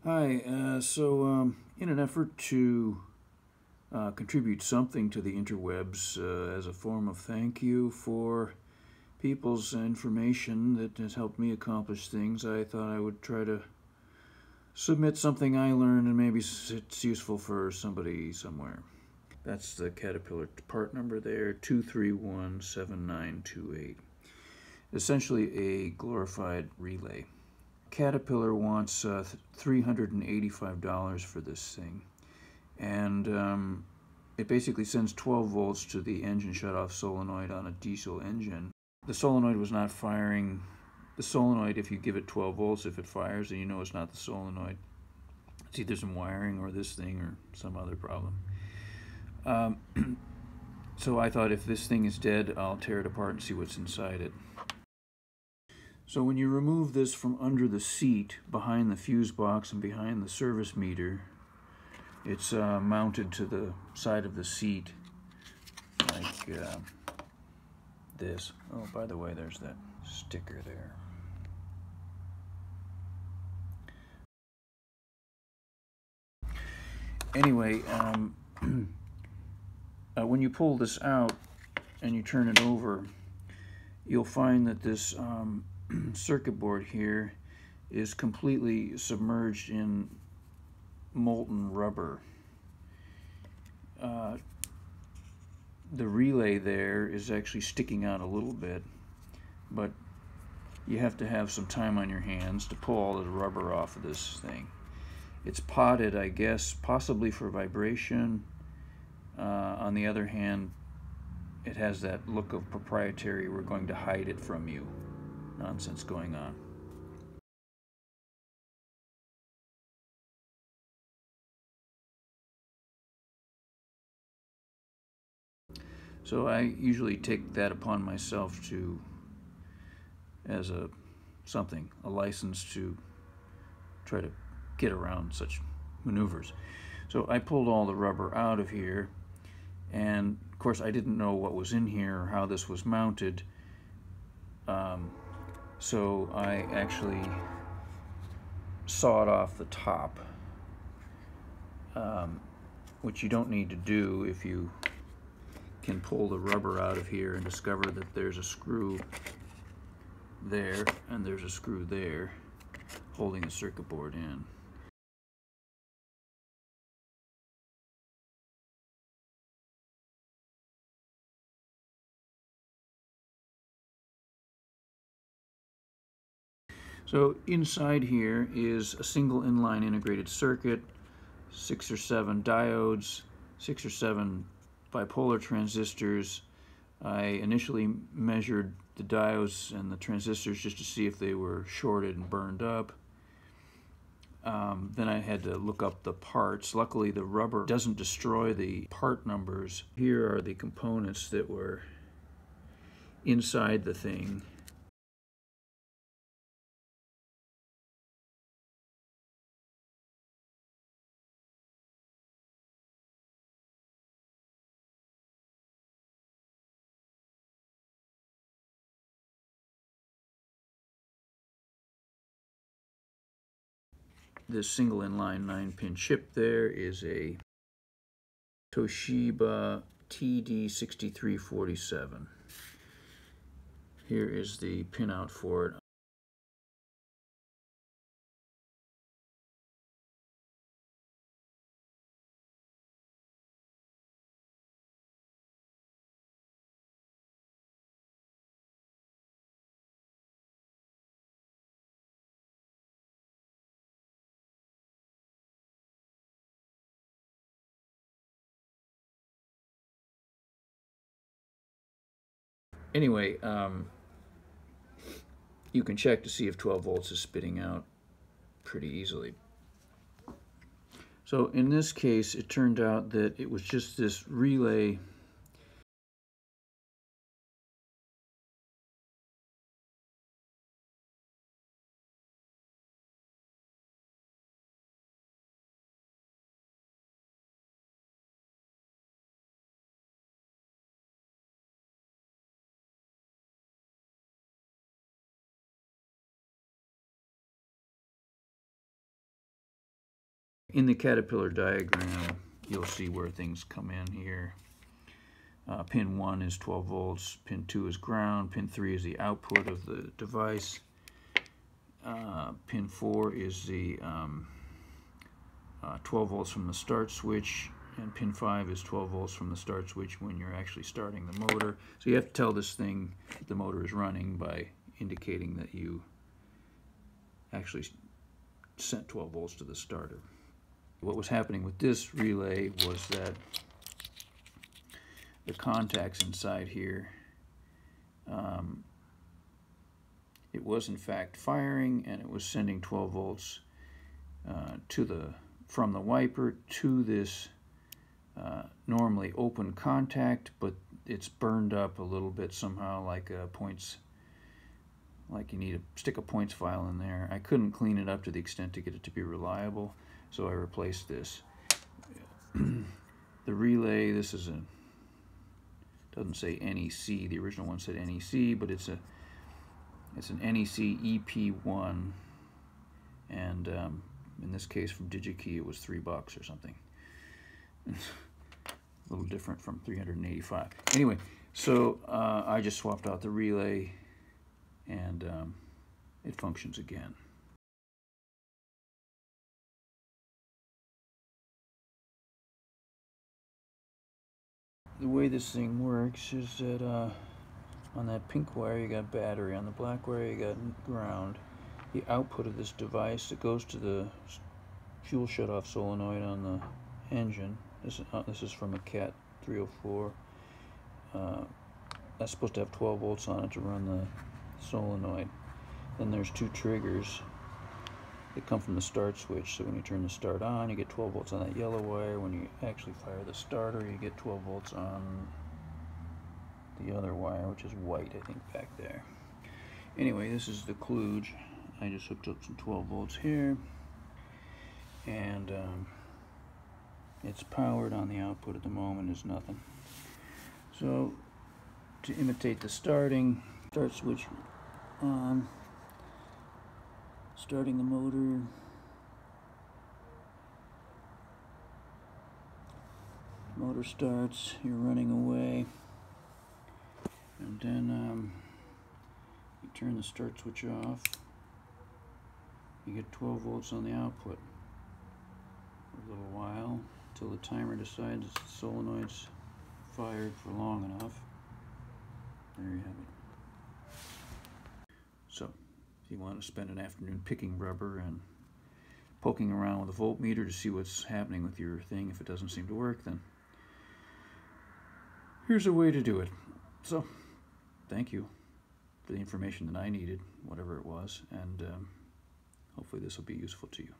Hi, in an effort to contribute something to the interwebs as a form of thank you for people's information that has helped me accomplish things, I thought I would try to submit something I learned and maybe it's useful for somebody somewhere. That's the Caterpillar part number there, 2317928. Essentially a glorified relay. Caterpillar wants $385 for this thing, and it basically sends 12 volts to the engine shutoff solenoid on a diesel engine. The solenoid was not firing. The solenoid, if you give it 12 volts, if it fires, then you know it's not the solenoid. It's either some wiring or this thing or some other problem. So I thought, if this thing is dead, I'll tear it apart and see what's inside it. So when you remove this from under the seat, behind the fuse box and behind the service meter, it's mounted to the side of the seat like this. Oh, by the way, there's that sticker there. Anyway, when you pull this out and you turn it over, you'll find that this circuit board here is completely submerged in molten rubber. The relay there is actually sticking out a little bit, but you have to have some time on your hands to pull all the rubber off of this thing. It's potted, I guess, possibly for vibration. On the other hand, it has that look of proprietary, we're going to hide it from you nonsense going on. So I usually take that upon myself to, as a license to try to get around such maneuvers. So I pulled all the rubber out of here, and of course I didn't know what was in here or how this was mounted, so I actually sawed off the top, which you don't need to do if you can pull the rubber out of here and discover that there's a screw there and there's a screw there holding the circuit board in. So inside here is a single inline integrated circuit, 6 or 7 diodes, 6 or 7 bipolar transistors. I initially measured the diodes and the transistors just to see if they were shorted and burned up. Then I had to look up the parts. Luckily, the rubber doesn't destroy the part numbers. Here are the components that were inside the thing. This single inline 9-pin chip there is a Toshiba TD6347. Here is the pinout for it. Anyway, you can check to see if 12 volts is spitting out pretty easily. So in this case, it turned out that it was just this relay In the Caterpillar diagram, you'll see where things come in here. Pin 1 is 12 volts, pin 2 is ground, pin 3 is the output of the device, pin 4 is the 12 volts from the start switch, and pin 5 is 12 volts from the start switch when you're actually starting the motor. So you have to tell this thing that the motor is running by indicating that you actually sent 12 volts to the starter. What was happening with this relay was that the contacts inside here, it was in fact firing, and it was sending 12 volts from the wiper to this normally open contact, but it's burned up a little bit somehow, like you need to stick a points file in there. I couldn't clean it up to the extent to get it to be reliable, so I replaced this. The relay, this is doesn't say NEC. The original one said NEC, but it's an NEC EP1, and in this case from DigiKey it was $3 or something. A little different from 385. Anyway, so I just swapped out the relay, and it functions again. The way this thing works is that on that pink wire you got battery, on the black wire you got ground. The output of this device that goes to the fuel shutoff solenoid on the engine. This is from a Cat 304. That's supposed to have 12 volts on it to run the solenoid. Then there's two triggers that come from the start switch, so when you turn the start on you get 12 volts on that yellow wire. When you actually fire the starter you get 12 volts on the other wire, which is white I think back there. Anyway, this is the kludge. I just hooked up some 12 volts here, and it's powered. On the output at the moment is nothing. So to imitate the start switch on, starting the motor, motor starts, you're running away, and then you turn the start switch off, you get 12 volts on the output for a little while until the timer decides the solenoid's fired for long enough. There you have it. So if you want to spend an afternoon picking rubber and poking around with a voltmeter to see what's happening with your thing, if it doesn't seem to work, then here's a way to do it. So thank you for the information that I needed, whatever it was, and hopefully this will be useful to you.